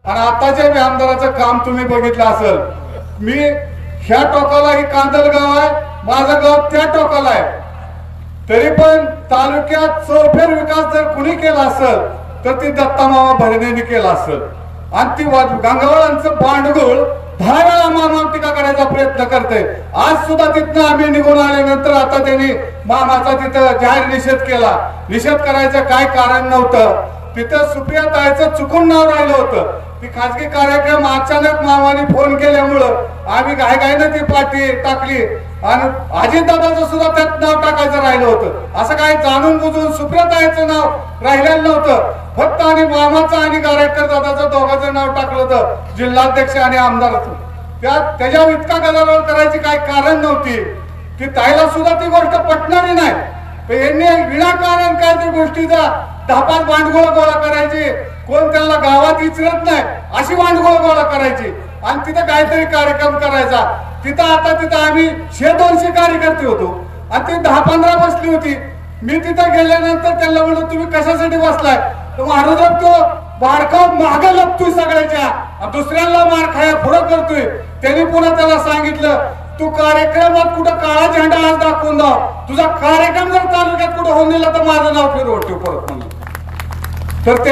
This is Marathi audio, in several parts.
आणि आताच्या बी आमदाराचं काम तुम्ही बघितलं असेल। मी ह्या टोकाला ही कांदलगाव आहे, माझं गाव त्या टोकाला आहे, तरी पण तालुक्यात चौफेर विकास जर कुणी केला असेल तर ती दत्तामामा भरणेने केला असेल। आणि ती गंगावळांचं बांडगुळ 10 वेळा मामावर टीका करायचा प्रयत्न करते। आज सुद्धा तिथनं आम्ही निघून आल्यानंतर आता त्यांनी मामाचा तिथं जाहीर निषेध केला। निषेध करायचं काय कारण नव्हतं, तिथं सुप्रिया ताईचं चुकून नाव राहिलं होतं। ती खासगी कार्यक्रम अचानक मामाने फोन केल्यामुळं आम्ही घाईघाईनं ती पाठी टाकली आणि अजितदादाचं सुद्धा त्यात नाव टाकायचं राहिलं होतं। असं काही जाणून बुजून सुप्रिया ताईचं नाव राहिलेलं नव्हतं, फक्त आणि मामाचं आणि गारेकर दादाचं दोघांचं नाव टाकलं होतं, जिल्हाध्यक्ष आणि आमदाराचं। त्याच्यावर इतका गदारोळ करायची काही कारण नव्हती। ती ताईला सुद्धा ती गोष्ट पटणारी नाही, पण यांनी विनाकारण काहीतरी गोष्टीचा 10-5 भांडगोळ गोळा करायची, कोण त्यांना गावात विचारत नाही अशी भांडगोळ गोळा करायची आणि तिथं काहीतरी कार्यक्रम करायचा। तिथं आम्ही 100-200 कार्यकर्ते होतो आणि ती 10-15 बसली होती। मी तिथं गेल्यानंतर त्यांना म्हणलं तुम्ही कशासाठी बसलाय, तर महाराज तो बारकाव मागं लपतोय सगळ्याच्या, दुसऱ्यांना मार खाया पुढं करतोय। त्यांनी पुन्हा त्याला सांगितलं तू कार्यक्रमात कुठं काळा झेंडा आज दाखवून दाव, तुझा कार्यक्रम जर तालुक्यात कुठं होऊन दिला तर माझं नाव फिरवतो परत म्हणलं। तर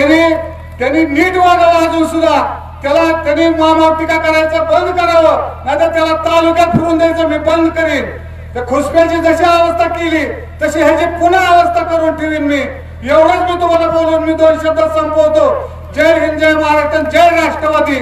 त्यांनी नीट वागावं, अजून सुद्धा त्यांनी मामावर टीका करायचं बंद करावं, नाहीतर त्याला तालुक्यात फिरून द्यायचं मी बंद करीन। त्या खुसप्याची जशी अवस्था केली तशी ह्याची पुन्हा अवस्था करून ठेवीन मी। एवढंच मी तुम्हाला बोलून मी 2 शब्द संपवतो। जय हिंद, जय महाराष्ट्र, जय राष्ट्रवादी।